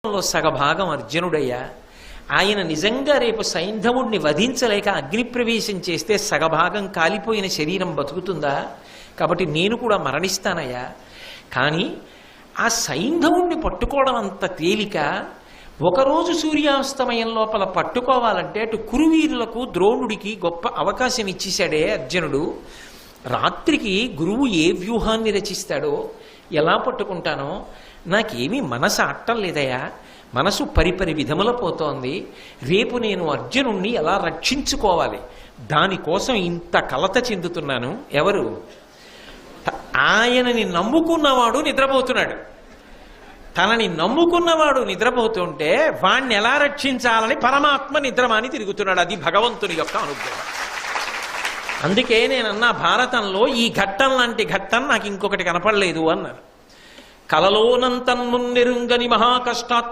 సగభాగం అర్జునుడయ్యా. ఆయన నిజంగా రేపు సైంధవుణ్ణి వధించలేక అగ్నిప్రవేశం చేస్తే సగభాగం కాలిపోయిన శరీరం బతుకుతుందా? కాబట్టి నేను కూడా మరణిస్తానయ్యా. కానీ ఆ సైంధవుణ్ణి పట్టుకోవడం అంత తేలిక. ఒకరోజు సూర్యాస్తమయం లోపల పట్టుకోవాలంటే అటు కురువీరులకు ద్రోణుడికి గొప్ప అవకాశం ఇచ్చేశాడే అర్జునుడు. రాత్రికి గురువు ఏ వ్యూహాన్ని రచిస్తాడో, ఎలా పట్టుకుంటానో నాకేమీ మనసు అట్టం లేదయా. మనసు పరిపరి విధముల పోతోంది. రేపు నేను అర్జునుణ్ణి ఎలా రక్షించుకోవాలి, దానికోసం ఇంత కలత చెందుతున్నాను. ఎవరు? ఆయనని నమ్ముకున్నవాడు నిద్రపోతున్నాడు. తనని నమ్ముకున్నవాడు నిద్రపోతుంటే వాణ్ణి ఎలా రక్షించాలని పరమాత్మ నిద్రమాని తిరుగుతున్నాడు. అది భగవంతుని యొక్క అనుగ్రహం. అందుకే నేనన్నా, భారతంలో ఈ ఘట్టం లాంటి ఘట్టం నాకు ఇంకొకటి కనపడలేదు అన్నారు. కలలోనంతన్మున్నెరుంగని మహాకష్టాత్మ